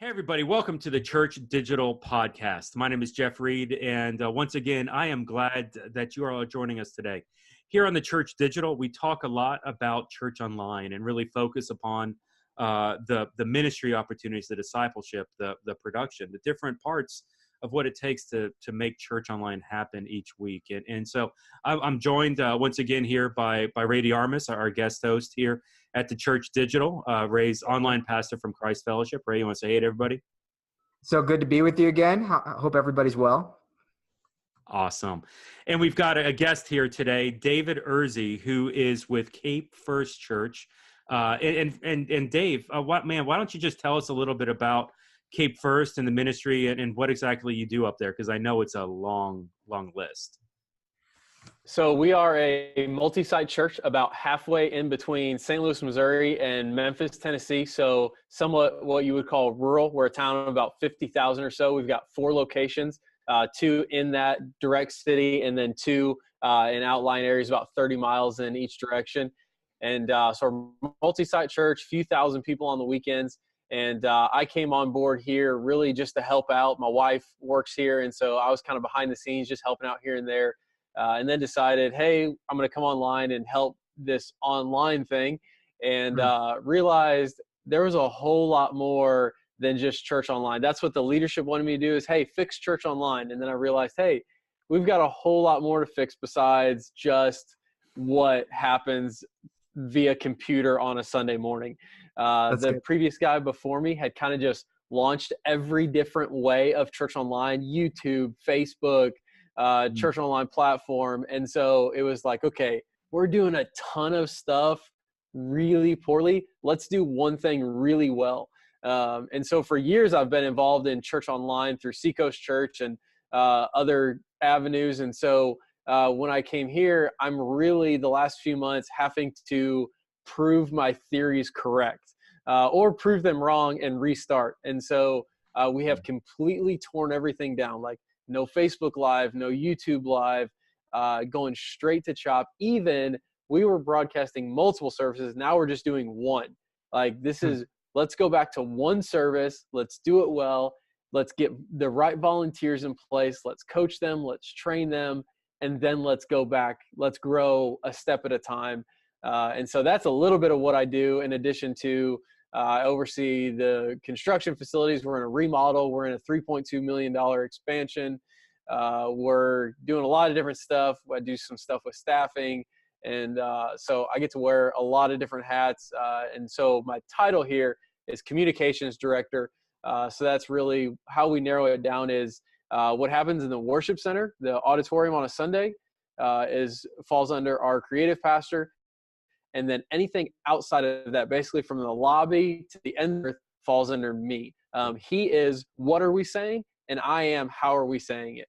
Hey, everybody. Welcome to the Church Digital Podcast. My name is Jeff Reed, and once again, I am glad that you are all joining us today. Here on the Church Digital, we talk a lot about Church Online and really focus upon the ministry opportunities, the discipleship, the production, the different parts of what it takes to make Church Online happen each week. And so I'm joined once again here by Ray Armis, our guest host here at the Church Digital. Ray's online pastor from Christ Fellowship. Ray, you want to say hey to everybody? So good to be with you again. I hope everybody's well. Awesome. And we've got a guest here today, David Urzi, who is with Cape First Church. And Dave, why don't you just tell us a little bit about Cape First and the ministry and what exactly you do up there? Because I know it's a long list. So we are a multi-site church about halfway in between St. Louis, Missouri and Memphis, Tennessee. So somewhat what you would call rural. We're a town of about 50,000 or so. We've got 4 locations, 2 in that direct city and then 2 in outlying areas about 30 miles in each direction. And so we're a multi-site church, few thousand people on the weekends. And I came on board here really just to help out. My wife works here, and so I was kind of behind the scenes just helping out here and there. And then decided, hey, I'm going to come online and help this online thing, and realized there was a whole lot more than just church online. That's what the leadership wanted me to do is, hey, fix church online. And then I realized, hey, we've got a whole lot more to fix besides just what happens via computer on a Sunday morning. The previous guy before me had kind of just launched every different way of church online, YouTube, Facebook, church online platform. And so it was like, okay, we're doing a ton of stuff really poorly. Let's do one thing really well. And so for years, I've been involved in church online through Seacoast Church and other avenues. And so when I came here, I'm really the last few months having to prove my theories correct or prove them wrong and restart. And so we have completely torn everything down, like no Facebook Live, no YouTube Live, going straight to chop. Even we were broadcasting multiple services. Now we're just doing one. Like this is, let's go back to one service. Let's do it well. Let's get the right volunteers in place. Let's coach them. Let's train them. And then let's go back. Let's grow a step at a time. And so that's a little bit of what I do in addition to I oversee the construction facilities. We're in a remodel. We're in a $3.2 million expansion. We're doing a lot of different stuff. I do some stuff with staffing. And so I get to wear a lot of different hats. And so my title here is Communications Director. So that's really how we narrow it down is what happens in the worship center, the auditorium on a Sunday, falls under our creative pastor. And then anything outside of that, basically from the lobby to the end of earth, falls under me. He is, what are we saying? And I am, how are we saying it?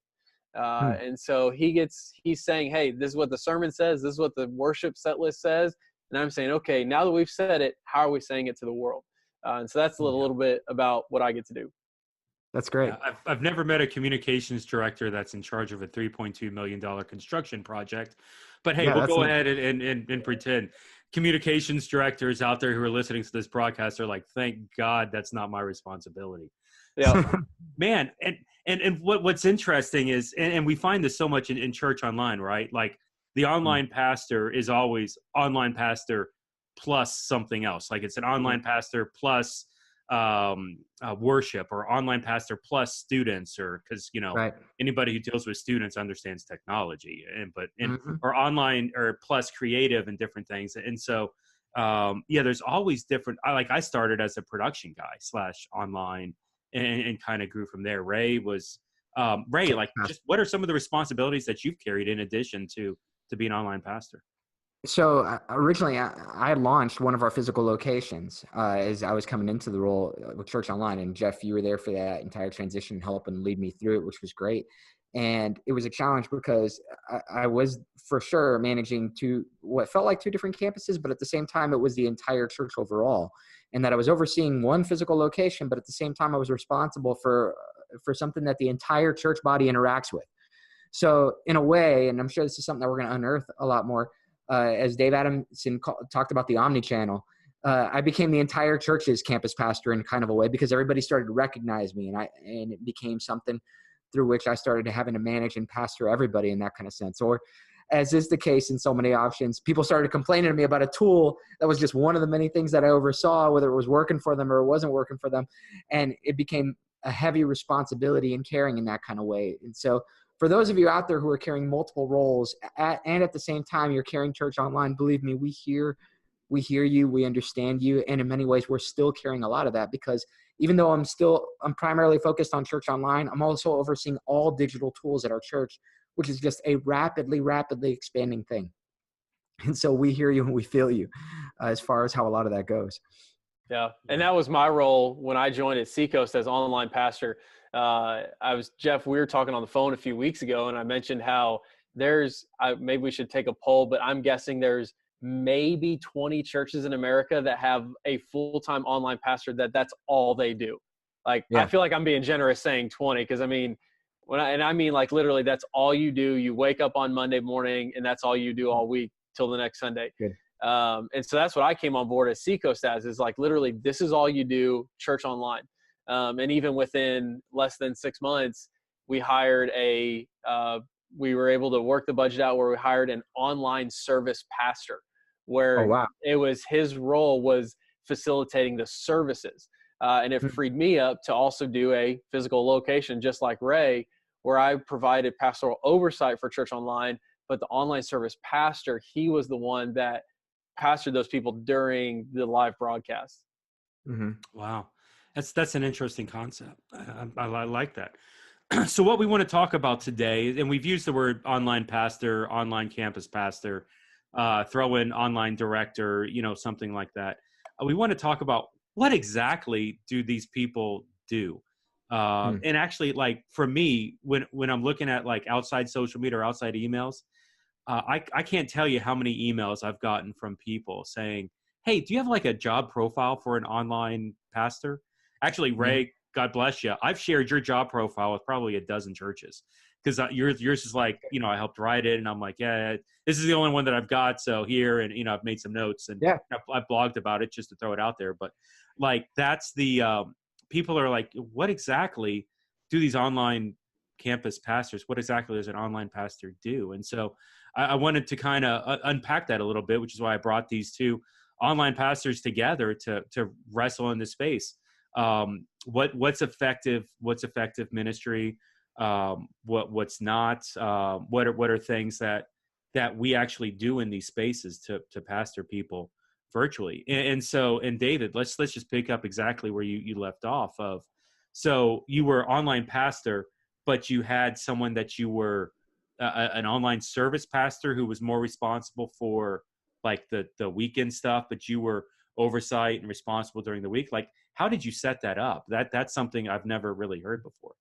And so he's saying, hey, this is what the sermon says. This is what the worship set list says. And I'm saying, okay, now that we've said it, how are we saying it to the world? And so that's a little bit about what I get to do. That's great. Yeah, I've never met a communications director that's in charge of a $3.2 million construction project. But hey, we'll go ahead and pretend. Communications directors out there who are listening to this broadcast are like, thank God that's not my responsibility. Yeah, man. And what's interesting is, and we find this so much in church online, right? Like the online pastor is always online pastor plus something else. Like it's an online pastor plus worship, or online pastor plus students, or because anybody who deals with students understands technology, or online or plus creative and different things. And so there's always different. I started as a production guy / online and kind of grew from there. Ray, just what are some of the responsibilities that you've carried in addition to be an online pastor? So originally, I launched one of our physical locations as I was coming into the role with Church Online. And Jeff, you were there for that entire transition, help and lead me through it, which was great. And it was a challenge because I was for sure managing what felt like 2 different campuses, but at the same time, it was the entire church overall. And that I was overseeing one physical location, but at the same time, I was responsible for something that the entire church body interacts with. So in a way, and I'm sure this is something that we're going to unearth a lot more, as Dave Adamson talked about the omni-channel, I became the entire church's campus pastor in kind of a way, because everybody started to recognize me, and it became something through which I started having to manage and pastor everybody in that kind of sense. Or, as is the case in so many options, people started complaining to me about a tool that was just one of the many things that I oversaw, whether it was working for them or it wasn't working for them. And it became a heavy responsibility and caring in that kind of way. And so for those of you out there who are carrying multiple roles and at the same time you're carrying Church Online, believe me, we hear you, we understand you. And in many ways, we're still carrying a lot of that, because even though I'm primarily focused on Church Online, I'm also overseeing all digital tools at our church, which is just a rapidly expanding thing. And so we hear you and we feel you as far as how a lot of that goes. Yeah. And that was my role when I joined at Seacoast as online pastor. Jeff, we were talking on the phone a few weeks ago, and I mentioned how maybe we should take a poll, but I'm guessing there's maybe 20 churches in America that have a full-time online pastor that's all they do. Like, yeah. I feel like I'm being generous saying 20, because I mean, like literally that's all you do. You wake up on Monday morning and that's all you do all week till the next Sunday. Good. And so that's what I came on board at Seacoast as, is like literally this is all you do, Church Online. And even within less than 6 months, we were able to work the budget out where we hired an online service pastor, where it was his role was facilitating the services. And it freed me up to also do a physical location, just like Ray, where I provided pastoral oversight for Church Online, but the online service pastor, he was the one that pastored those people during the live broadcast. Mm-hmm. Wow. That's an interesting concept. I like that. So what we want to talk about today, and we've used the word online pastor, online campus pastor, throw in online director, something like that. We want to talk about what exactly do these people do? And actually, like for me, when I'm looking at like outside social media or outside emails, I can't tell you how many emails I've gotten from people saying, hey, do you have like a job profile for an online pastor? Actually, Ray, God bless you, I've shared your job profile with probably a dozen churches, because yours is like, I helped write it, and I'm like, yeah, this is the only one that I've got, so here, and I've made some notes, and I've blogged about it just to throw it out there. But like that's the people are like, what exactly do these online campus pastors, what exactly does an online pastor do? And so I wanted to kind of unpack that a little bit, which is why I brought these two online pastors together to wrestle in this space. What's effective ministry, what's not, what are things that we actually do in these spaces to pastor people virtually. And David, let's just pick up exactly where you left off of. So you were online pastor, but you had someone that you were an online service pastor who was more responsible for like the weekend stuff, but you were oversight and responsible during the week. Like, how did you set that up? That's something I've never really heard before.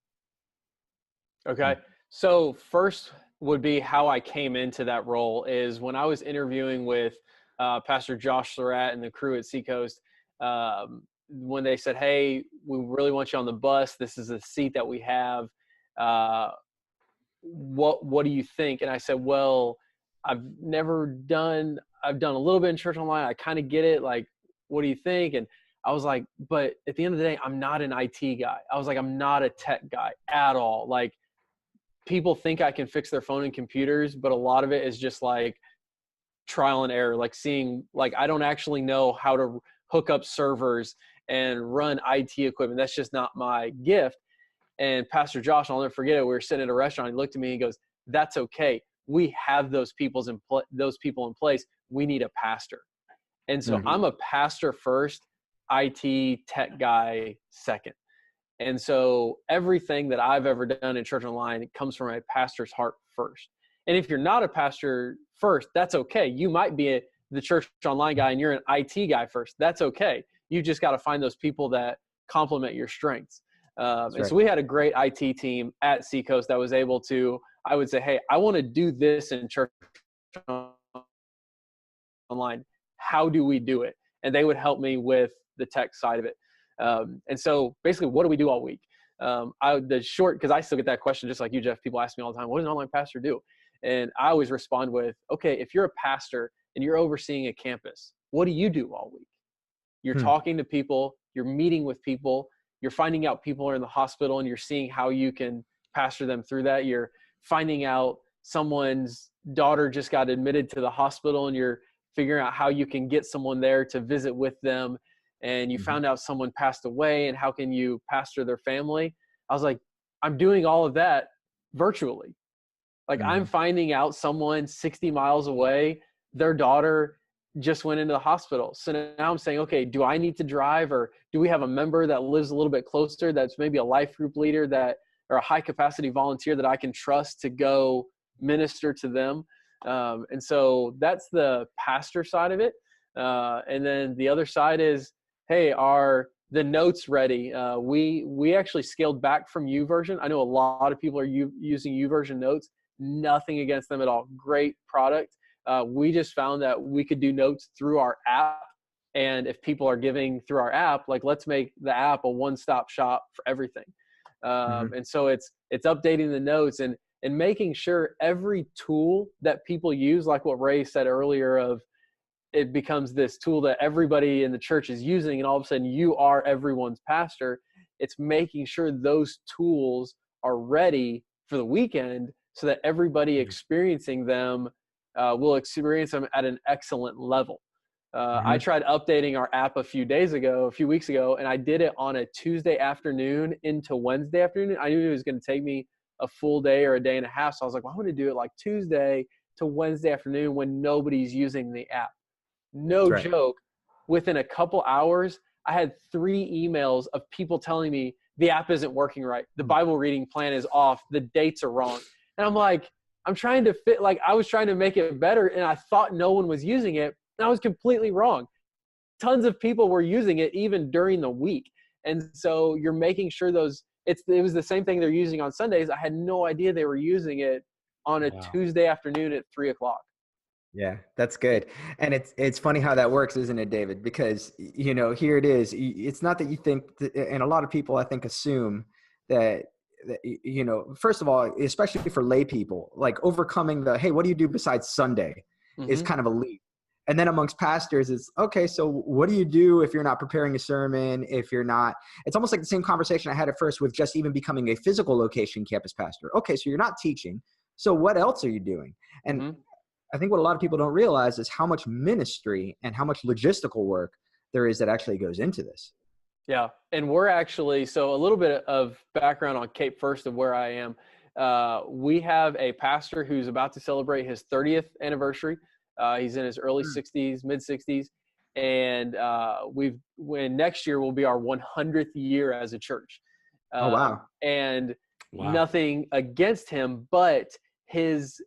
Okay. So first would be how I came into that role is when I was interviewing with Pastor Josh Surratt and the crew at Seacoast, when they said, hey, we really want you on the bus. This is a seat that we have. What do you think? And I said, well, I've done a little bit in Church Online. I kind of get it. Like, what do you think? And I was like, but at the end of the day, I'm not an IT guy. I was like, I'm not a tech guy at all. Like, people think I can fix their phone and computers, but a lot of it is just like trial and error, like seeing, like, I don't actually know how to hook up servers and run IT equipment. That's just not my gift. And Pastor Josh, I'll never forget it, we were sitting at a restaurant, he looked at me and he goes, that's okay. We have those people in place. We need a pastor. And so I'm a pastor first, IT tech guy second. And so everything that I've ever done in Church Online, it comes from a pastor's heart first. And if you're not a pastor first, that's okay. You might be the Church Online guy and you're an IT guy first. That's okay. You just got to find those people that complement your strengths. So we had a great IT team at Seacoast that was able to, I would say, hey, I want to do this in Church Online. How do we do it? And they would help me with the tech side of it. And so basically, what do we do all week? Because I still get that question just like you, Jeff. People ask me all the time, what does an online pastor do? And I always respond with, okay, if you're a pastor and you're overseeing a campus, what do you do all week? You're talking to people, you're meeting with people, you're finding out people are in the hospital and you're seeing how you can pastor them through that. You're finding out someone's daughter just got admitted to the hospital and you're figuring out how you can get someone there to visit with them. And you found out someone passed away and how can you pastor their family? I was like, I'm doing all of that virtually. Like I'm finding out someone 60 miles away, their daughter just went into the hospital. So now I'm saying, okay, do I need to drive, or do we have a member that lives a little bit closer that's maybe a life group leader that, or a high capacity volunteer that I can trust to go minister to them? And so that's the pastor side of it. And then the other side is, hey, are the notes ready? We actually scaled back from YouVersion. I know a lot of people are using YouVersion notes. Nothing against them at all. Great product. We just found that we could do notes through our app. And if people are giving through our app, like let's make the app a one-stop shop for everything. And so it's updating the notes and making sure every tool that people use, like what Ray said earlier, of it becomes this tool that everybody in the church is using, and all of a sudden you are everyone's pastor. It's making sure those tools are ready for the weekend so that everybody experiencing them will experience them at an excellent level. I tried updating our app a few weeks ago, and I did it on a Tuesday afternoon into Wednesday afternoon. I knew it was going to take me a full day or a day and a half. So I was like, well, I'm going to do it like Tuesday to Wednesday afternoon when nobody's using the app. No joke. Within a couple hours, I had 3 emails of people telling me the app isn't working right. The Bible reading plan is off. The dates are wrong. And I'm like, I'm trying to I was trying to make it better, and I thought no one was using it. And I was completely wrong. Tons of people were using it even during the week. And so you're making sure it was the same thing they're using on Sundays. I had no idea they were using it on a Tuesday afternoon at 3:00. Yeah, that's good. And it's funny how that works, isn't it, David? Because, here it is. It's not that you think, and a lot of people, I think, assume that, first of all, especially for lay people, like overcoming hey, what do you do besides Sunday is kind of a leap. And then amongst pastors, it's, okay, so what do you do if you're not preparing a sermon, if you're not, it's almost like the same conversation I had at first with just even becoming a physical location campus pastor. Okay, so you're not teaching. So what else are you doing? And I think what a lot of people don't realize is how much ministry and how much logistical work there is that actually goes into this. Yeah. And we're actually, so a little bit of background on Cape First of where I am. We have a pastor who's about to celebrate his 30th anniversary. He's in his early 60s, mid 60s. And when next year will be our 100th year as a church. Oh, wow. And nothing against him, but his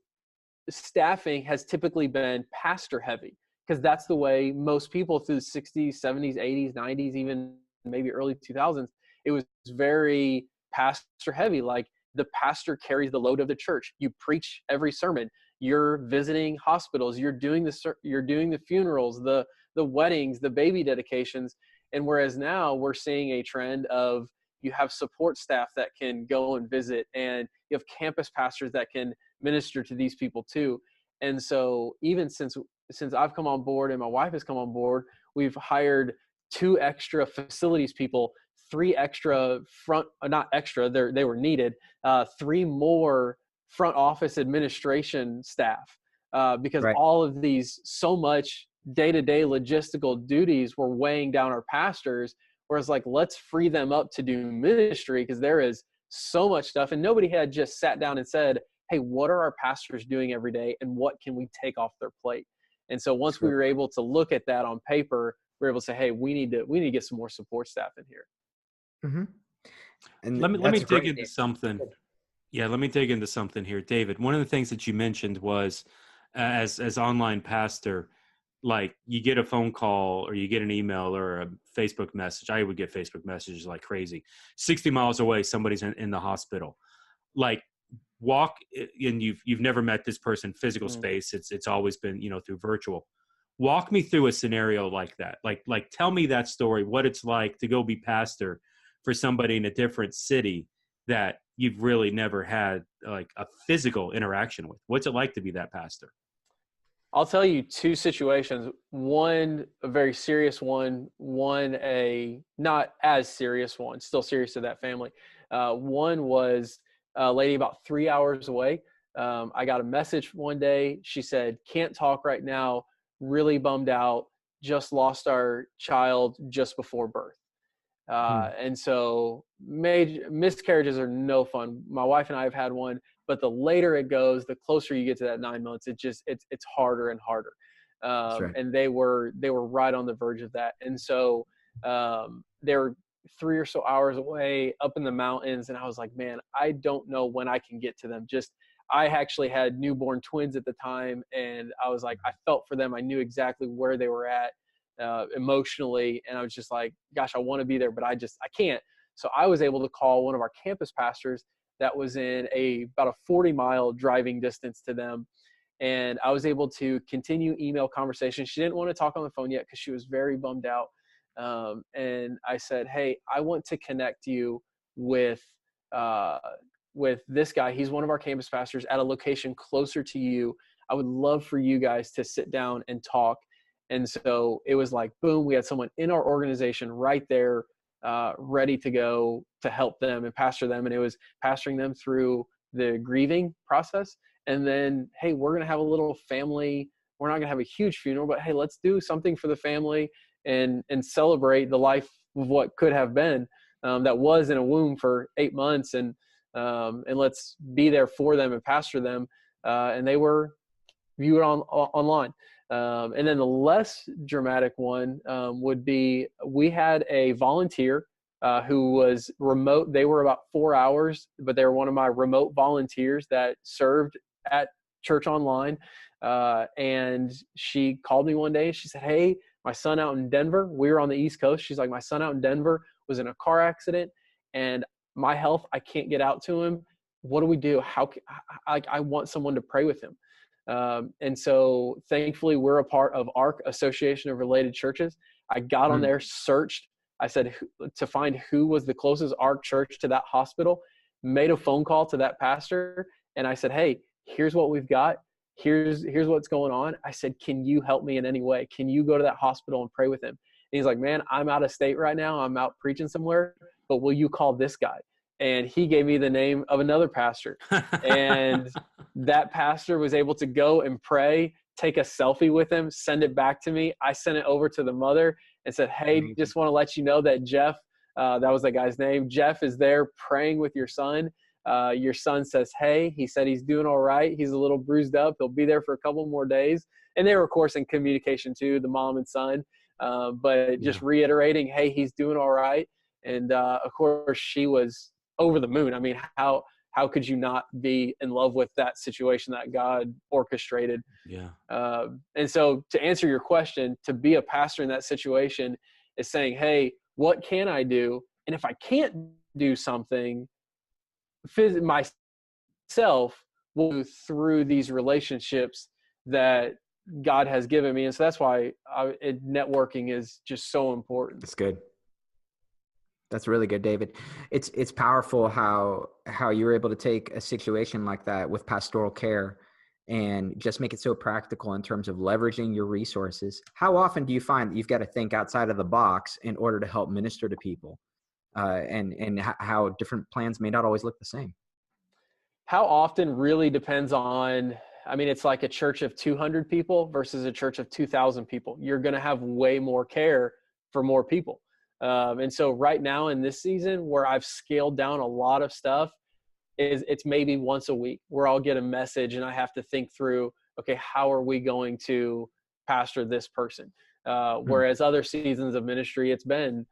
staffing has typically been pastor heavy, because that's the way most people through the 60s, 70s, 80s, 90s, even maybe early 2000s, it was very pastor heavy. Like the pastor carries the load of the church. You preach every sermon. You're visiting hospitals. You're doing the funerals, the weddings, the baby dedications. And whereas now we're seeing a trend of you have support staff that can go and visit, and you have campus pastors that can minister to these people too. And so even since I've come on board and my wife has come on board, we've hired 2 extra facilities people, 3 extra they were needed, 3 more front office administration staff, because all of these, so much day-to-day logistical duties were weighing down our pastors. Whereas let's free them up to do ministry, because there is so much stuff. And nobody had just sat down and said, hey, what are our pastors doing every day and what can we take off their plate? And so once we were able to look at that on paper, we were able to say, hey, we need to get some more support staff in here. And let me dig into something. Yeah, let me dig into something here, David. One of the things that you mentioned was as online pastor, like you get a phone call or you get an email or a Facebook message. I would get Facebook messages like crazy. 60 miles away, somebody's in the hospital. Like walk, and you've never met this person physical space. It's always been, through virtual. Walk me through a scenario like that. Like tell me that story, what it's like to go be pastor for somebody in a different city that you've really never had like a physical interaction with. What's it like to be that pastor? I'll tell you two situations. One, a very serious one. One, a not as serious one, still serious to that family. One was a lady about 3 hours away. I got a message one day. She said, can't talk right now, really bummed out, just lost our child just before birth. And so major miscarriages are no fun. My wife and I have had one, but the later it goes, the closer you get to that 9 months, it's harder and harder. Right. And they were right on the verge of that. And so they were 3 or so hours away up in the mountains. And I was like, man, I don't know when I can get to them. I actually had newborn twins at the time. And I was like, I felt for them. I knew exactly where they were at emotionally. And I was just like, gosh, I want to be there, but I can't. So I was able to call one of our campus pastors that was in about a 40-mile driving distance to them. And I was able to continue email conversation. She didn't want to talk on the phone yet because she was very bummed out. And I said, hey, I want to connect you with this guy. He's one of our campus pastors at a location closer to you. I would love for you guys to sit down and talk. And so it was like, boom, we had someone in our organization right there, ready to go to help them and pastor them. And it was pastoring them through the grieving process. And then, hey, we're going to have a little family. We're not going to have a huge funeral, but hey, let's do something for the family and celebrate the life of what could have been, that was in a womb for 8 months. And let's be there for them and pastor them. And they were viewed online. And then the less dramatic one would be, we had a volunteer who was remote. They were about 4 hours, but they were one of my remote volunteers that served at Church Online. And she called me one day and she said, hey, my son out in Denver, we were on the East Coast. She's like, my son out in Denver was in a car accident and my health, I can't get out to him. What do we do? I want someone to pray with him. And so thankfully we're a part of ARC, Association of Related Churches. I got on there, searched, I said to find who was the closest ARC church to that hospital, made a phone call to that pastor. And I said, hey, here's what we've got. Here's what's going on. I said, can you help me in any way? Can you go to that hospital and pray with him? And he's like, man, I'm out of state right now. I'm out preaching somewhere, but will you call this guy? And he gave me the name of another pastor. And that pastor was able to go and pray, take a selfie with him, send it back to me. I sent it over to the mother and said, hey, just want to let you know that Jeff, that was that guy's name, Jeff is there praying with your son. Your son says, hey, he said he's doing all right. He's a little bruised up. He'll be there for a couple more days. And they were, of course, in communication too, the mom and son, but just reiterating, hey, he's doing all right. And of course, she was over the moon. I mean, how could you not be in love with that situation that God orchestrated? Yeah. And so to answer your question, to be a pastor in that situation is saying, hey, what can I do? And if I can't do something, myself will go through these relationships that God has given me. And so that's why networking is just so important. That's good. That's really good, David. It's powerful how you're able to take a situation like that with pastoral care and just make it so practical in terms of leveraging your resources. How often do you find that you've got to think outside of the box in order to help minister to people, and how different plans may not always look the same? How often really depends on, I mean, it's like a church of 200 people versus a church of 2,000 people. You're going to have way more care for more people. And so right now in this season where I've scaled down a lot of stuff, it's maybe once a week where I'll get a message and I have to think through, okay, how are we going to pastor this person? Whereas other seasons of ministry, it's been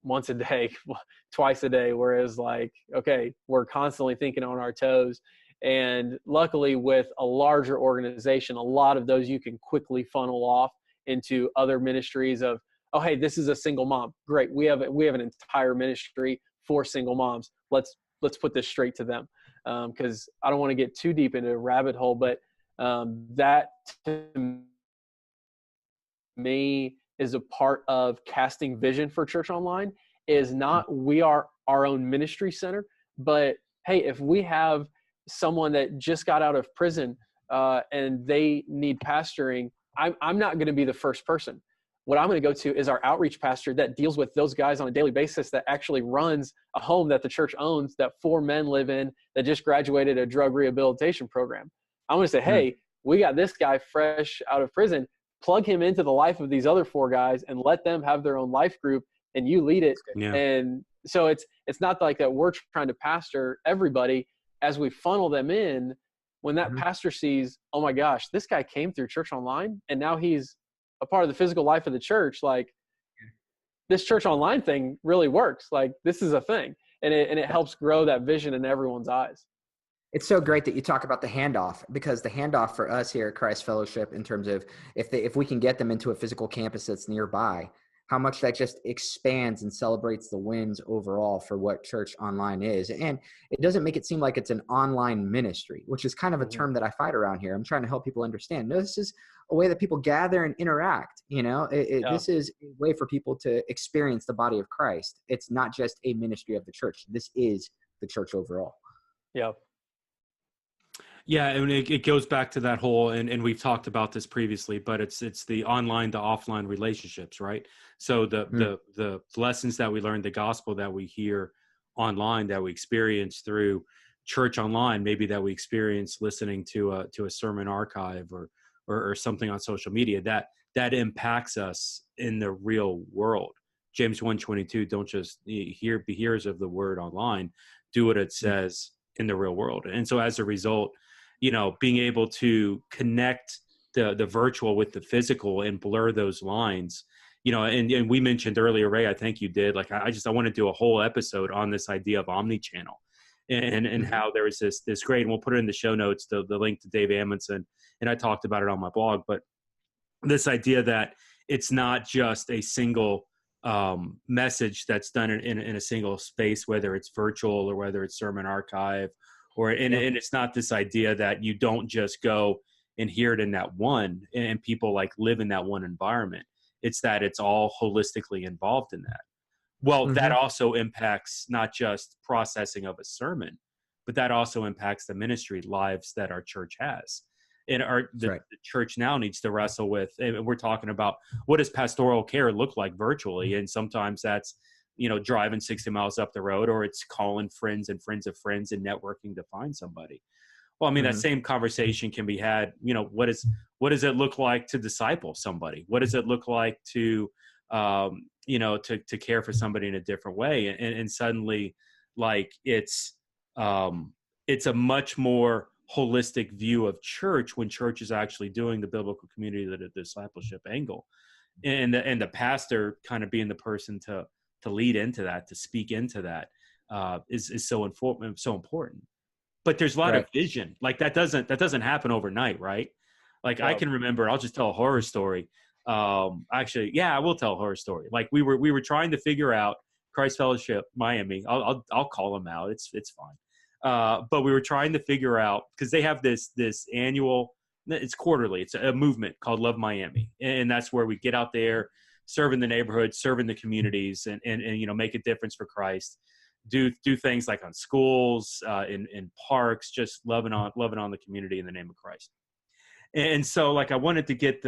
once a day, twice a day, whereas like, okay, we're constantly thinking on our toes. And luckily with a larger organization, a lot of those you can quickly funnel off into other ministries of, oh, hey, this is a single mom. Great. We have an entire ministry for single moms. Let's put this straight to them. Cause I don't want to get too deep into a rabbit hole, but that to me is a part of casting vision for Church Online. Is not, we are our own ministry center, but hey, if we have someone that just got out of prison, and they need pastoring, I'm not going to be the first person. What I'm going to go to is our outreach pastor that deals with those guys on a daily basis, that actually runs a home that the church owns, that 4 men live in, that just graduated a drug rehabilitation program. I'm going to say, hey, we got this guy fresh out of prison. Plug him into the life of these other 4 guys and let them have their own life group, and you lead it. Yeah. And so it's not like that we're trying to pastor everybody. As we funnel them in, when that pastor sees, oh my gosh, this guy came through Church Online and now he's a part of the physical life of the church, like this Church Online thing really works. Like this is a thing, and it helps grow that vision in everyone's eyes. It's so great that you talk about the handoff, because the handoff for us here at Christ Fellowship, in terms of if we can get them into a physical campus that's nearby, how much that just expands and celebrates the wins overall for what Church Online is. And it doesn't make it seem like it's an online ministry, which is kind of a term that I fight around here. I'm trying to help people understand. No, this is a way that people gather and interact. This is a way for people to experience the body of Christ. It's not just a ministry of the church. This is the church overall. Yeah. Yeah, and it goes back to that whole, and we've talked about this previously, but it's the online to offline relationships, right? So the lessons that we learn, the gospel that we hear online, that we experience through Church Online, maybe that we experience listening to a sermon archive or something on social media, that impacts us in the real world. James 1:22, don't just be hearers of the word online, do what it says in the real world. And so as a result, being able to connect the virtual with the physical and blur those lines, and we mentioned earlier, Ray, I think you did, like, I want to do a whole episode on this idea of omni-channel and how there is this great, and we'll put it in the show notes, the link to Dave Amundsen, and I talked about it on my blog, but this idea that it's not just a single message that's done in a single space, whether it's virtual or whether it's sermon archive, and it's not this idea that you don't just go and hear it in that one, and people like live in that one environment. It's that it's all holistically involved in that. Well, that also impacts not just processing of a sermon, but that also impacts the ministry lives that our church has. And the church now needs to wrestle with, and we're talking about, what does pastoral care look like virtually? And sometimes that's, driving 60 miles up the road, or it's calling friends and friends of friends and networking to find somebody. Well, I mean, that same conversation can be had, what does it look like to disciple somebody? What does it look like to, to care for somebody in a different way? And suddenly, like, it's a much more holistic view of church when church is actually doing the biblical community, the discipleship angle, and the pastor kind of being the person to lead into that, to speak into that, is so important. But there's a lot of vision. Like that doesn't happen overnight, right? Like I can remember, I'll just tell a horror story. Actually, yeah, I will tell a horror story. Like we were trying to figure out Christ Fellowship Miami. I'll call them out. It's fine. But we were trying to figure out, because they have this annual, it's quarterly, it's a movement called Love Miami, and that's where we get out there, serve in the neighborhood, serve in the communities, and make a difference for Christ. Do things like on schools, in parks, just loving on the community in the name of Christ. And so, like, I wanted to get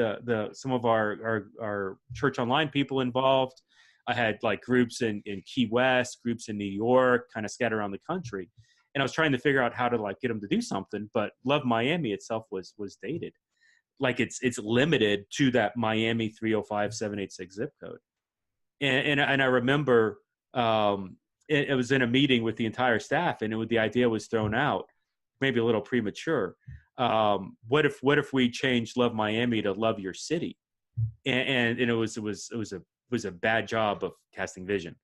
some of our Church Online people involved. I had like groups in Key West, groups in New York, kind of scattered around the country. And I was trying to figure out how to like get them to do something, but Love Miami itself was dated. Like it's limited to that Miami 305-786 zip code. And I remember it was in a meeting with the entire staff, and the idea was thrown out, maybe a little premature. What if we changed Love Miami to Love Your City? And it was a bad job of casting vision.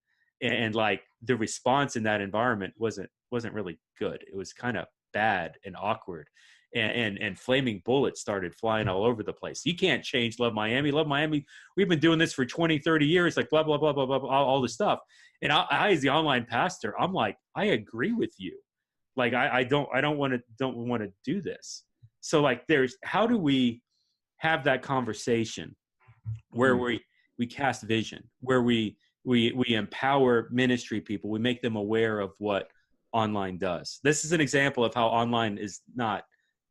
And like the response in that environment wasn't really good. It was kind of bad and awkward, and flaming bullets started flying all over the place. You can't change Love Miami. Love Miami, we've been doing this for 20, 30 years, like blah, blah, blah, blah, blah, all this stuff. And I as the online pastor, I'm like, I agree with you. Like, I don't want to do this. So like, how do we have that conversation where we cast vision, where we empower ministry people, we make them aware of what online does. This is an example of how online is not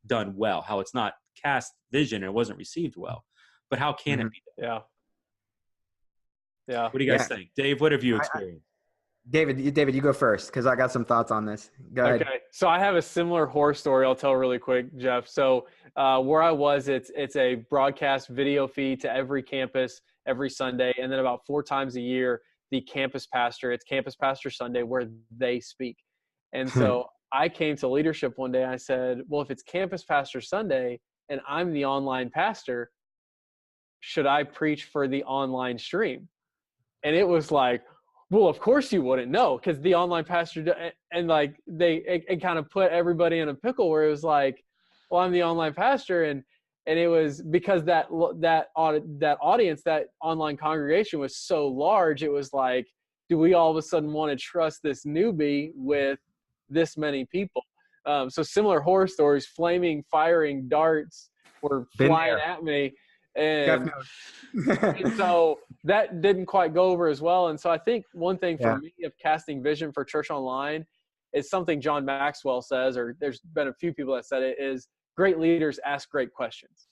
done well, how it's not cast vision and it wasn't received well. But how can it be done? Yeah. Yeah. What do you guys think? Dave, what have you experienced? David, you go first because I got some thoughts on this. Go ahead. Okay, so I have a similar horror story I'll tell really quick, Jeff. So where I was, it's a broadcast video feed to every campus every Sunday, and then about 4 times a year, the campus pastor, it's Campus Pastor Sunday, where they speak. And so I came to leadership one day, I said, well, if it's Campus Pastor Sunday and I'm the online pastor, should I preach for the online stream? And it was like, well, of course you wouldn't know, because the online pastor, and like it kind of put everybody in a pickle where it was like, well, I'm the online pastor, and it was because that audience, that online congregation was so large, it was like, do we all of a sudden want to trust this newbie with this many people? So similar horror stories, firing darts were flying at me. And so that didn't quite go over as well. And so I think one thing for me of casting vision for Church Online is something John Maxwell says, or there's been a few people that said it, is great leaders ask great questions.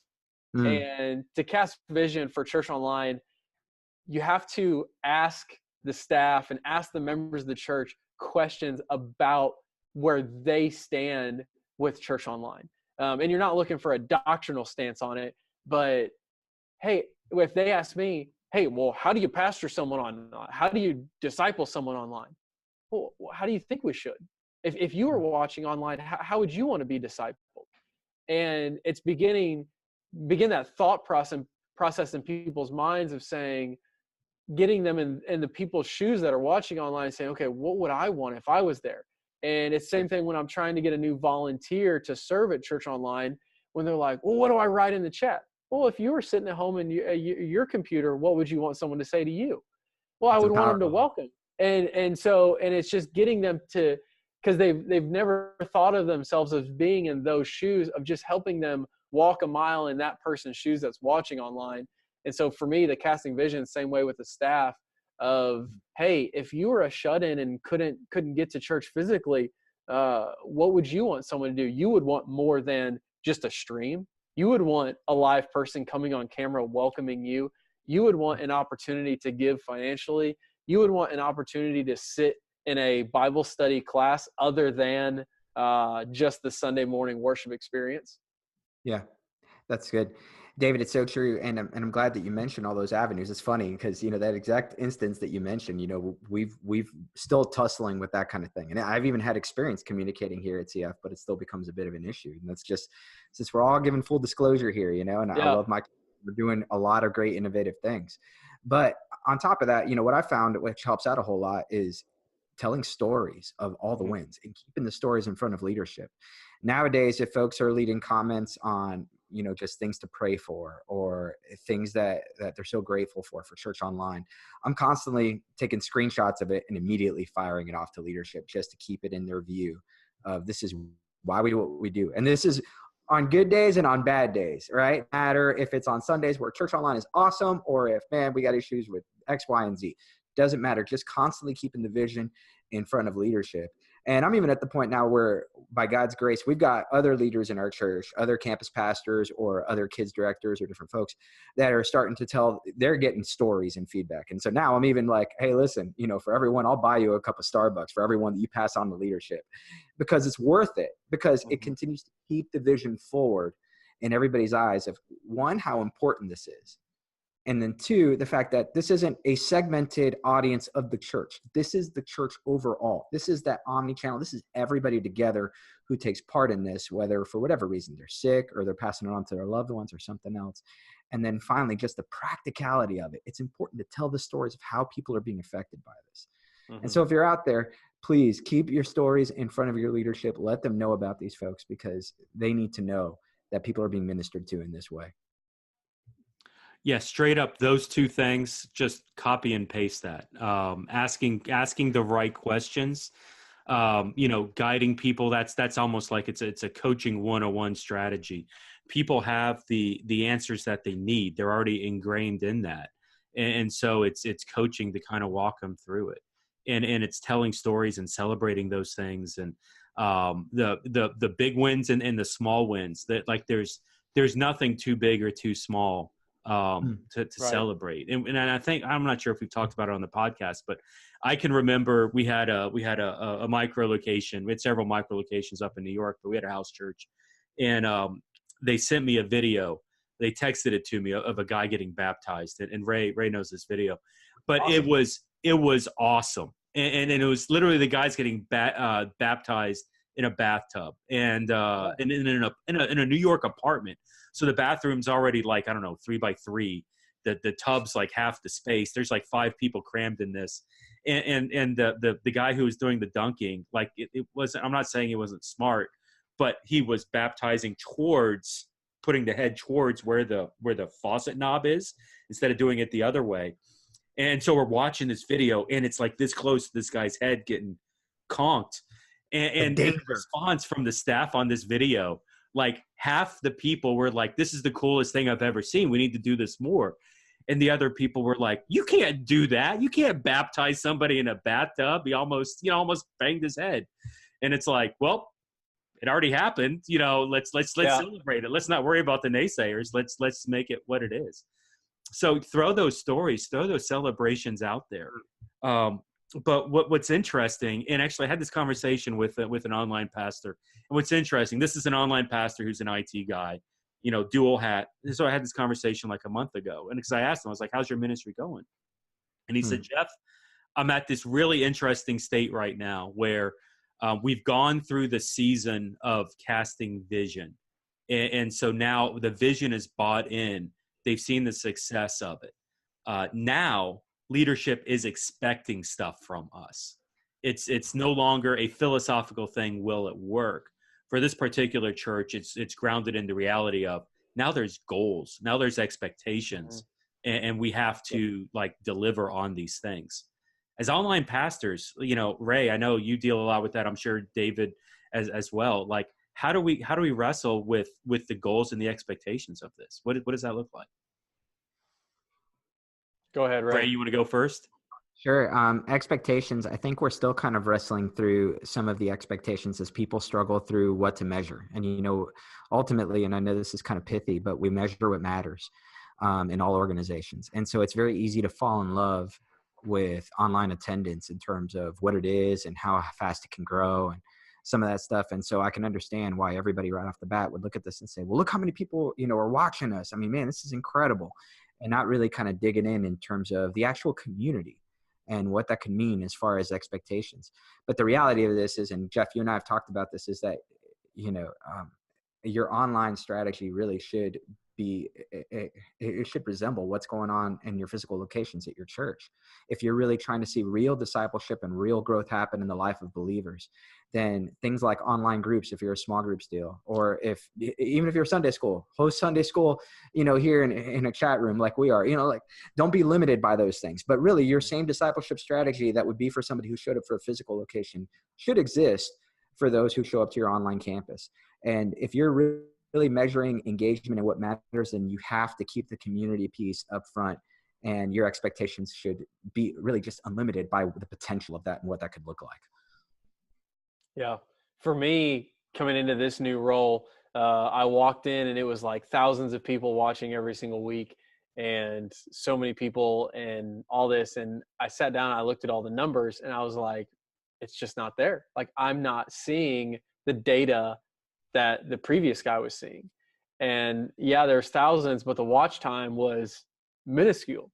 And to cast vision for Church Online, you have to ask the staff and ask the members of the church questions about where they stand with Church Online. And you're not looking for a doctrinal stance on it, but hey, if they ask me, hey, well, how do you pastor someone online? How do you disciple someone online? Well, how do you think we should? If you were watching online, how would you want to be discipled? And it's begin that thought process in people's minds of saying, getting them in the people's shoes that are watching online, saying, okay, what would I want if I was there? And it's the same thing when I'm trying to get a new volunteer to serve at Church Online, when they're like, well, what do I write in the chat? Well, if you were sitting at home in your computer, what would you want someone to say to you? Well, I would want them to welcome. And it's just getting them to, because they've never thought of themselves as being in those shoes, of just helping them walk a mile in that person's shoes that's watching online. And so for me, the casting vision, same way with the staff of, hey, if you were a shut-in and couldn't get to church physically, what would you want someone to do? You would want more than just a stream. You would want a live person coming on camera welcoming you. You would want an opportunity to give financially. You would want an opportunity to sit in a Bible study class other than just the Sunday morning worship experience. Yeah, that's good. David, it's so true. And I'm glad that you mentioned all those avenues. It's funny because, that exact instance that you mentioned, we've still tussling with that kind of thing. And I've even had experience communicating here at CF, but it still becomes a bit of an issue. And that's just, since we're all giving full disclosure here, and I love we're doing a lot of great innovative things. But on top of that, what I found, which helps out a whole lot, is telling stories of all the wins and keeping the stories in front of leadership. Nowadays, if folks are leading comments on, just things to pray for or things that they're so grateful for Church Online, I'm constantly taking screenshots of it and immediately firing it off to leadership just to keep it in their view of, this is why we do what we do. And this is on good days and on bad days, right? No matter if it's on Sundays where Church Online is awesome, or if, man, we got issues with X, Y, and Z. Doesn't matter. Just constantly keeping the vision in front of leadership. And I'm even at the point now where, by God's grace, we've got other leaders in our church, other campus pastors or other kids directors or different folks that are starting to tell, they're getting stories and feedback. And so now I'm even like, hey, listen, for everyone, I'll buy you a cup of Starbucks for everyone that you pass on to leadership, because it's worth it, because it continues to keep the vision forward in everybody's eyes of, one, how important this is. And then two, the fact that this isn't a segmented audience of the church. This is the church overall. This is that omni-channel. This is everybody together who takes part in this, whether for whatever reason they're sick or they're passing it on to their loved ones or something else. And then finally, just the practicality of it. It's important to tell the stories of how people are being affected by this. And so if you're out there, please keep your stories in front of your leadership. Let them know about these folks, because they need to know that people are being ministered to in this way. Yeah, straight up, those two things, just copy and paste that. Asking the right questions, guiding people. That's almost like it's a coaching 101 strategy. People have the answers that they need. They're already ingrained in that. And so it's coaching to kind of walk them through it. And it's telling stories and celebrating those things. And the big wins and the small wins. That like there's nothing too big or too small to Right. celebrate. And I think, I'm not sure if we've talked about it on the podcast, but I can remember we had a micro location. We had several micro locations up in New York, but we had a house church, and they sent me a video. They texted it to me of a guy getting baptized, and Ray knows this video, but awesome. It was awesome, and it was literally the guys getting baptized in a bathtub, and in a New York apartment. So the bathroom's already like, I don't know, 3x3. The tub's like half the space. There's like 5 people crammed in this, and the guy who was doing the dunking, like it wasn't. I'm not saying he wasn't smart, but he was baptizing towards, putting the head towards where the faucet knob is, instead of doing it the other way. And so we're watching this video, and it's like this close to this guy's head getting conked. And the response from the staff on this video, like half the people were like, "This is the coolest thing I've ever seen. We need to do this more." And the other people were like, "You can't do that. You can't baptize somebody in a bathtub. He almost banged his head." And it's like, well, it already happened. Let's celebrate it. Let's not worry about the naysayers. Let's make it what it is. So throw those stories, throw those celebrations out there. But what's interesting, and actually I had this conversation with an online pastor, and what's interesting, this is an online pastor who's an IT guy, dual hat. And so I had this conversation like a month ago, and because I asked him, I was like, "How's your ministry going?" And he said, "Jeff, I'm at this really interesting state right now where we've gone through the season of casting vision. And so now the vision is bought in. They've seen the success of it. Now leadership is expecting stuff from us. It's no longer a philosophical thing, will it work? For this particular church, it's grounded in the reality of now there's goals, now there's expectations, and we have to like deliver on these things. As online pastors, Ray, I know you deal a lot with that. I'm sure David as well. Like, how do we wrestle with the goals and the expectations of this? What does that look like? Go ahead, Ray. Ray, you want to go first? Sure. Expectations. I think we're still kind of wrestling through some of the expectations as people struggle through what to measure. And, ultimately, and I know this is kind of pithy, but we measure what matters in all organizations. And so it's very easy to fall in love with online attendance in terms of what it is and how fast it can grow and some of that stuff. And so I can understand why everybody right off the bat would look at this and say, well, look how many people, are watching us. I mean, man, this is incredible. And not really kind of digging in terms of the actual community and what that can mean as far as expectations. But the reality of this is, and Jeff, you and I have talked about this, is that, your online strategy really should be, it should resemble what's going on in your physical locations at your church. If you're really trying to see real discipleship and real growth happen in the life of believers, then things like online groups, if you're a small groups deal, or even if you're Sunday school, host Sunday school, here in a chat room like we are, don't be limited by those things. But really your same discipleship strategy that would be for somebody who showed up for a physical location should exist for those who show up to your online campus. And if you're really measuring engagement and what matters, then you have to keep the community piece up front, and your expectations should be really just unlimited by the potential of that and what that could look like. Yeah. For me, coming into this new role, I walked in and it was like thousands of people watching every single week, and so many people and all this. And I sat down, I looked at all the numbers, and I was like, it's just not there. Like, I'm not seeing the data that the previous guy was seeing. And yeah, there's thousands, but the watch time was minuscule.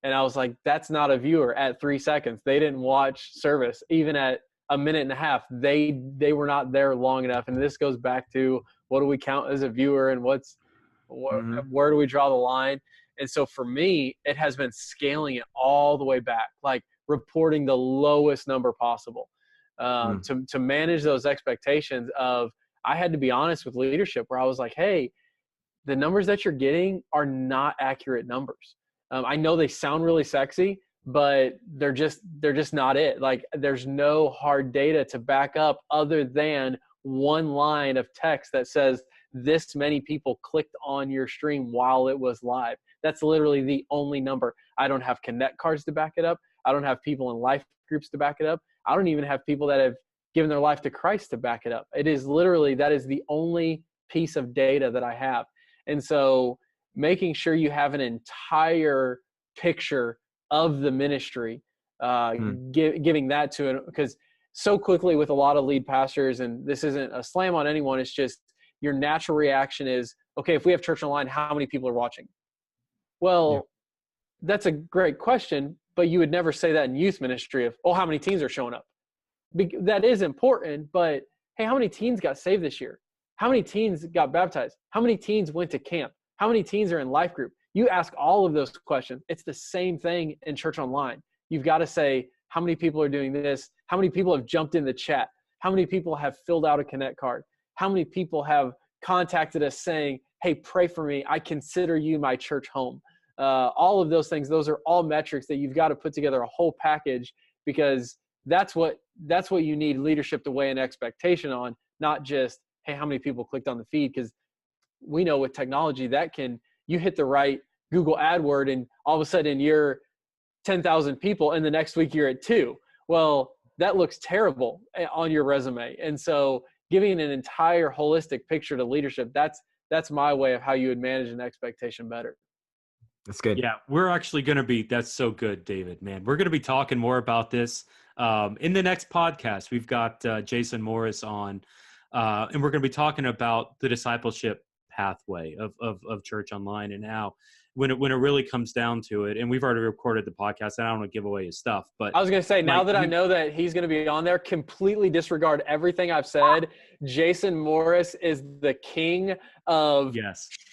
And I was like, that's not a viewer at 3 seconds. They didn't watch service. Even at a minute and a half, they were not there long enough. And this goes back to, what do we count as a viewer, and where do we draw the line? And so for me, it has been scaling it all the way back, like reporting the lowest number possible to manage those expectations of, I had to be honest with leadership where I was like, hey, the numbers that you're getting are not accurate numbers. I know they sound really sexy, but they're just not it. Like, there's no hard data to back up other than one line of text that says this many people clicked on your stream while it was live. That's literally the only number. I don't have connect cards to back it up. I don't have people in life groups to back it up. I don't even have people that have given their life to Christ to back it up. It is literally, that is the only piece of data that I have. And so making sure you have an entire picture of the ministry, giving that to it, because so quickly with a lot of lead pastors, and this isn't a slam on anyone, it's just your natural reaction is, okay, if we have church online, how many people are watching? Well, that's a great question, but you would never say that in youth ministry of, oh, how many teens are showing up? That is important, but hey, how many teens got saved this year? How many teens got baptized? How many teens went to camp? How many teens are in life group? You ask all of those questions. It's the same thing in church online. You've got to say, how many people are doing this? How many people have jumped in the chat? How many people have filled out a Connect card? How many people have contacted us saying, hey, pray for me. I consider you my church home. All of those things, those are all metrics that you've got to put together a whole package, because that's what you need leadership to weigh an expectation on, not just, hey, how many people clicked on the feed? Because we know with technology that you hit the right Google AdWord and all of a sudden you're 10,000 people and the next week you're at 2. Well, that looks terrible on your resume. And so giving an entire holistic picture to leadership, that's my way of how you would manage an expectation better. That's good. Yeah, we're actually going to be, that's so good, David, man. We're going to be talking more about this in the next podcast. We've got Jason Morris on, and we're going to be talking about the discipleship pathway of church online, and how when it really comes down to it, and we've already recorded the podcast, and I don't want to give away his stuff, but I was going to say, now that I know that he's going to be on there, completely disregard everything I've said. Jason Morris is the king of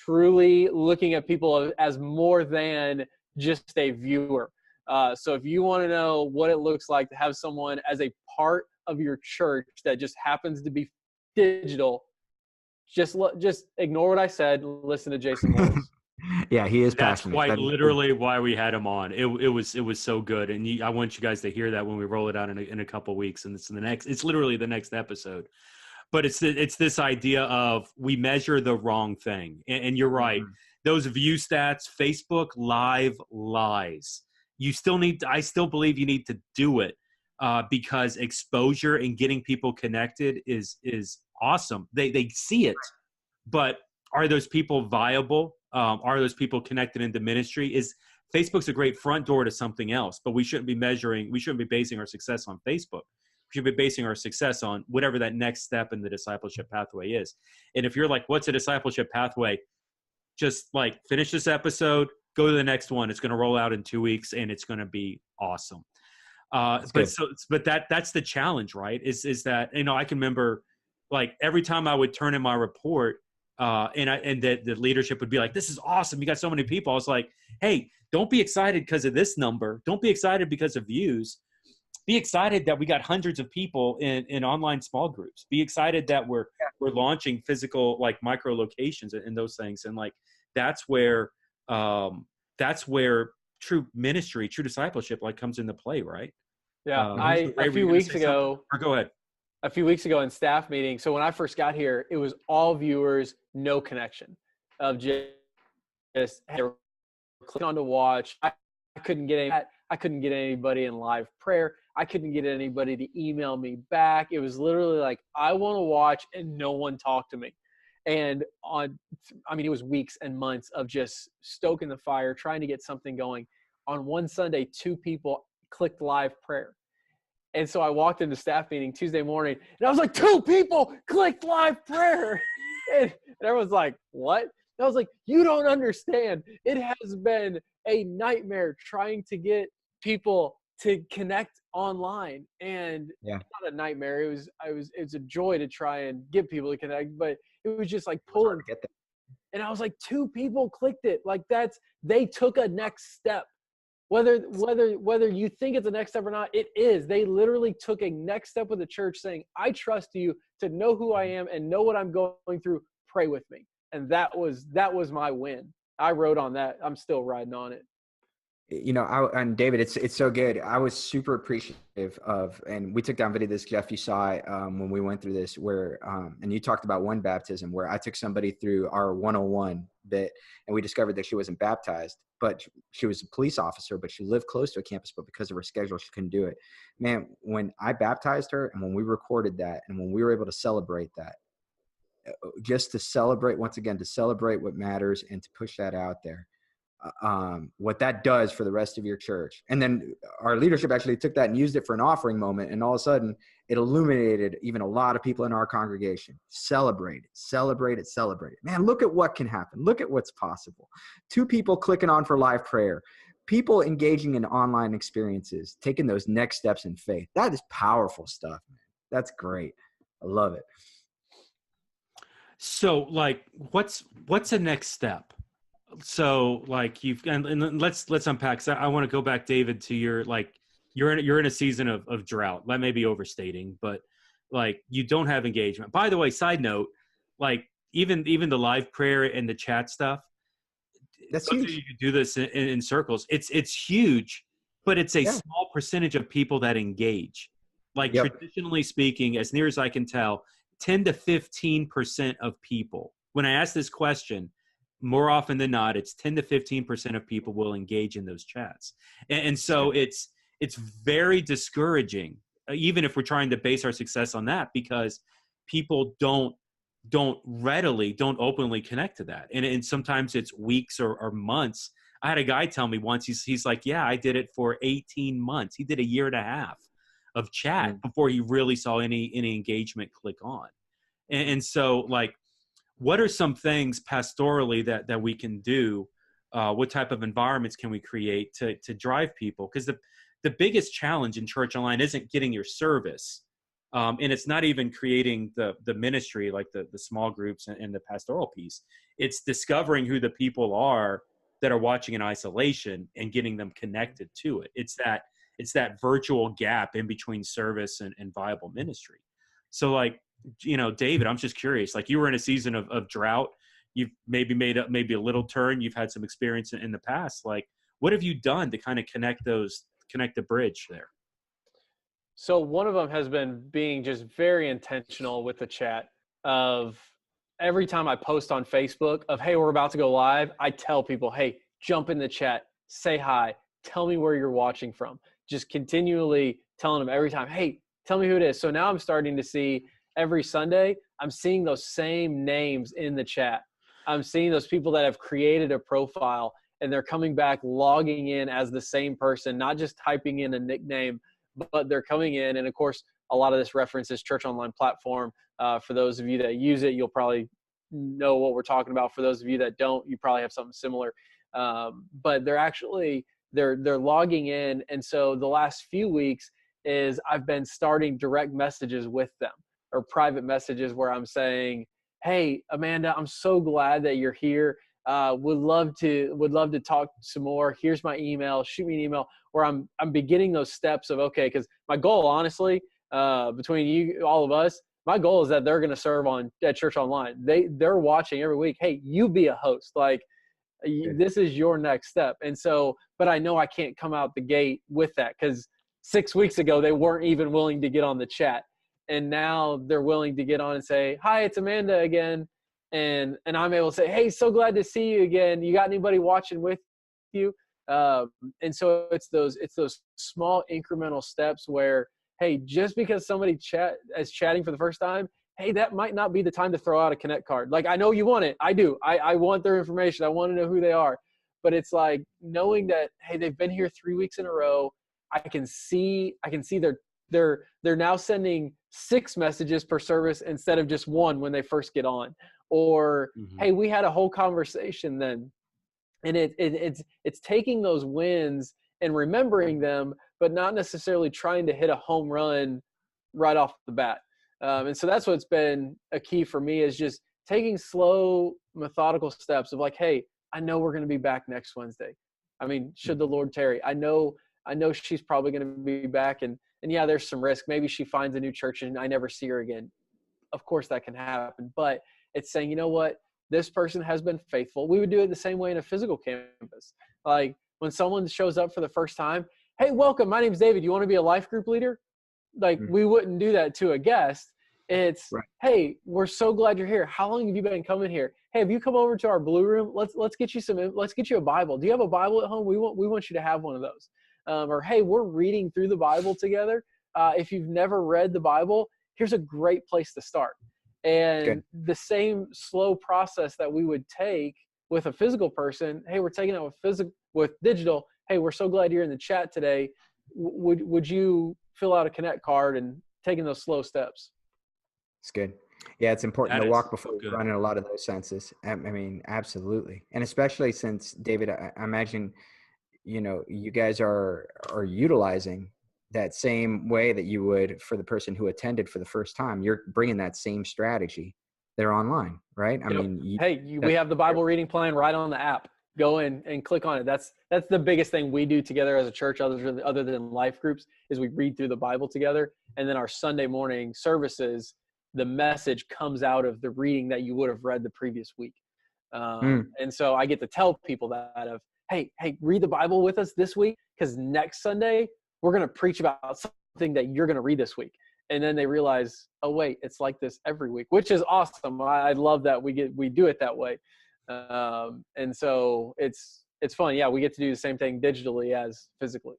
truly looking at people as more than just a viewer. So if you want to know what it looks like to have someone as a part of your church that just happens to be digital, just ignore what I said. Listen to Jason Morris. Yeah, he is passionate. That's quite literally why we had him on. It was so good, and I want you guys to hear that when we roll it out in a couple of weeks, and it's literally the next episode. But it's this idea of we measure the wrong thing, and you're right. Mm-hmm. Those view stats, Facebook Live lies. I still believe you need to do it because exposure and getting people connected is awesome. They see it, but are those people viable? Are those people connected into ministry? Facebook's a great front door to something else, but we shouldn't be basing our success on Facebook. We should be basing our success on whatever that next step in the discipleship pathway is. And if you're like, what's a discipleship pathway? Just like finish this episode, go to the next one. It's going to roll out in 2 weeks and it's going to be awesome. But that's the challenge, right? Is that, I can remember like every time I would turn in my report, and the leadership would be like, this is awesome. You got so many people. I was like, hey, don't be excited because of this number. Don't be excited because of views. Be excited that we got hundreds of people in online small groups. Be excited that we're launching physical, like micro locations and those things. And like, that's where true ministry, true discipleship like comes into play. Right. Yeah. A few weeks ago, go ahead. A few weeks ago in staff meeting. So when I first got here, it was all viewers, no connection, of just hey, click on to watch. I couldn't get anybody in live prayer. I couldn't get anybody to email me back. It was literally like, I want to watch and no one talked to me. And it was weeks and months of just stoking the fire, trying to get something going. On one Sunday, 2 people clicked live prayer. And so I walked into staff meeting Tuesday morning, and I was like, 2 people clicked live prayer. And everyone's like, what? And I was like, you don't understand. It has been a nightmare trying to get people to connect online. And it's not a nightmare. It was a joy to try and get people to connect, but it was just like pulling. And I was like, 2 people clicked it. Like they took a next step. Whether you think it's the next step or not, it is. They literally took a next step with the church saying, I trust you to know who I am and know what I'm going through. Pray with me. And that was my win. I wrote on that. I'm still riding on it. And David, it's so good. I was super appreciative of, and we took down video of this, Jeff, you saw it when we went through this, where, and you talked about one baptism where I took somebody through our 101 bit, and we discovered that she wasn't baptized, but she was a police officer, but she lived close to a campus, but because of her schedule, she couldn't do it. Man, when I baptized her and when we recorded that and when we were able to celebrate that, just to celebrate, once again, to celebrate what matters and to push that out there, what that does for the rest of your church. And then our leadership actually took that and used it for an offering moment. And all of a sudden it illuminated even a lot of people in our congregation. Celebrate it. Man, look at what can happen. Look at what's possible. 2 people clicking on for live prayer, people engaging in online experiences, taking those next steps in faith. That is powerful stuff, man. That's great. I love it. So like, what's the next step? So like and let's unpack. So I want to go back, David, to your, like, you're in a season of drought. That may be overstating, but like, you don't have engagement. By the way, side note, like even the live prayer and the chat stuff, That's huge. You do this in circles. It's huge, but it's a small percentage of people that engage. Like traditionally speaking, as near as I can tell, 10 to 15% of people, when I ask this question, more often than not, it's 10 to 15% of people will engage in those chats. And so it's very discouraging, even if we're trying to base our success on that, because people don't openly connect to that. And sometimes it's weeks or months. I had a guy tell me once, he's like, yeah, I did it for 18 months. He did a year and a half of chat before he really saw any engagement click on. And so, like, what are some things pastorally that we can do? What type of environments can we create to drive people? Because the biggest challenge in Church Online isn't getting your service. And it's not even creating the ministry, like the small groups and the pastoral piece. It's discovering who the people are that are watching in isolation and getting them connected to it. It's that virtual gap in between service and viable ministry. So, like, David, I'm just curious, like, you were in a season of drought. You've maybe made a little turn. You've had some experience in the past. Like, what have you done to kind of connect the bridge there? So one of them has been being just very intentional with the chat of every time I post on Facebook of, hey, we're about to go live, I tell people, hey, jump in the chat, say hi, tell me where you're watching from. Just continually telling them every time, hey, tell me who it is. So now I'm starting to see every Sunday, I'm seeing those same names in the chat. I'm seeing those people that have created a profile and they're coming back, logging in as the same person, not just typing in a nickname, but they're coming in. And of course, a lot of this references Church Online platform. For those of you that use it, you'll probably know what we're talking about. For those of you that don't, you probably have something similar. But they're actually, they're logging in. And so the last few weeks is I've been starting direct messages with them, or private messages where I'm saying, hey, Amanda, I'm so glad that you're here. Would love to talk some more. Here's my email. Shoot me an email. Where I'm beginning those steps of, okay, because my goal, honestly, between you, all of us, my goal is that they're going to serve at Church Online. They're watching every week. Hey, you be a host. Like, this is your next step. And so, but I know I can't come out the gate with that, because 6 weeks ago they weren't even willing to get on the chat, and now they're willing to get on and say, hi, it's Amanda again. And I'm able to say, hey, so glad to see you again. You got anybody watching with you? And so it's those small incremental steps where, hey, just because somebody is chatting for the first time, hey, that might not be the time to throw out a Connect card. Like, I know you want it. I do. I want their information. I want to know who they are. But it's like knowing that, hey, they've been here 3 weeks in a row. I can see they're now sending 6 messages per service instead of just 1 when they first get on. Or, hey, we had a whole conversation then. And it's taking those wins and remembering them, but not necessarily trying to hit a home run right off the bat. And so that's what's been a key for me, is just taking slow, methodical steps of like, hey, I know we're going to be back next Wednesday. I mean, should the Lord tarry, I know she's probably going to be back. And yeah, there's some risk. Maybe she finds a new church and I never see her again. Of course that can happen, but it's saying, you know what? This person has been faithful. We would do it the same way in a physical campus. Like, when someone shows up for the first time, hey, welcome, my name's David. You want to be a life group leader? Like, we wouldn't do that to a guest. It's, right. Hey, we're so glad you're here. How long have you been coming here? Hey, have you come over to our blue room? Let's get you a Bible. Do you have a Bible at home? We want you to have one of those. Or, hey, we're reading through the Bible together. If you've never read the Bible, here's a great place to start. And the same slow process that we would take with a physical person, hey, we're taking it with digital. Hey, we're so glad you're in the chat today. Would you fill out a connect card, and taking those slow steps? It's good. Yeah, it's important to walk before you run in a lot of those senses. I mean, absolutely. And especially since, David, I imagine, you guys are utilizing that same way that you would for the person who attended for the first time. You're bringing that same strategy. They're online, right? I mean, we have the Bible reading plan right on the app. Go in and click on it. That's the biggest thing we do together as a church, other than life groups, is we read through the Bible together. And then our Sunday morning services, the message comes out of the reading that you would have read the previous week. And so I get to tell people that hey, read the Bible with us this week, because next Sunday we're going to preach about something that you're going to read this week. And then they realize, oh wait, it's like this every week, which is awesome. I love that we do it that way. And so it's fun. Yeah, we get to do the same thing digitally as physically.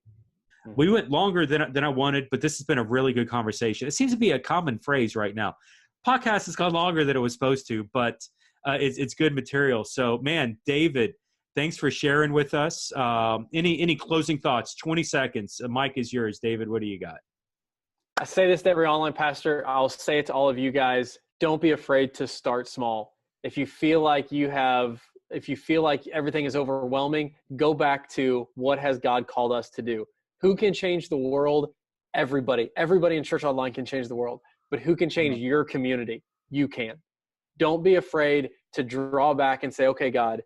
We went longer than I wanted, but this has been a really good conversation. It seems to be a common phrase right now. Podcast has gone longer than it was supposed to, but it's good material. So, man, David, thanks for sharing with us. Any closing thoughts? 20 seconds. The mic is yours. David, what do you got? I say this to every online pastor. I'll say it to all of you guys. Don't be afraid to start small. If you feel like everything is overwhelming, go back to what has God called us to do. Who can change the world? Everybody in Church Online can change the world, but who can change your community? You can. Don't be afraid to draw back and say, okay, God,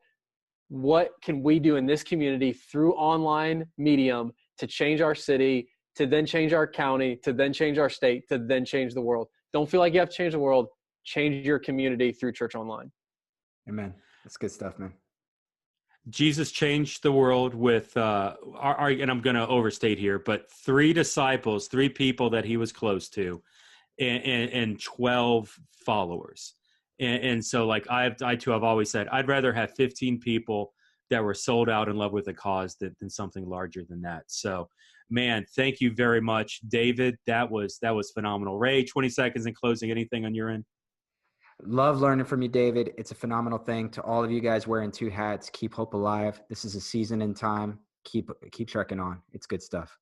what can we do in this community through online medium to change our city, to then change our county, to then change our state, to then change the world? Don't feel like you have to change the world. Change your community through Church Online. Amen. That's good stuff, man. Jesus changed the world with, and I'm going to overstate here, but 3 disciples, 3 people that he was close to, and 12 followers. And so, like I too have always said, I'd rather have 15 people that were sold out in love with a cause than something larger than that. So, man, thank you very much, David. That was phenomenal. Ray, 20 seconds in closing. Anything on your end? Love learning from you, David. It's a phenomenal thing. To all of you guys wearing 2 hats, keep hope alive. This is a season in time. Keep trekking on. It's good stuff.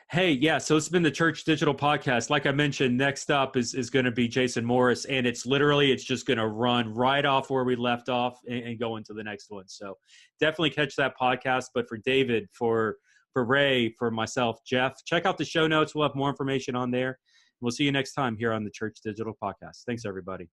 Hey, yeah, so it's been the Church Digital Podcast. Like I mentioned, next up is going to be Jason Morris, and it's just going to run right off where we left off and go into the next one. So definitely catch that podcast. But for David, for Ray, for myself, Jeff, check out the show notes. We'll have more information on there. We'll see you next time here on the Church Digital Podcast. Thanks, everybody.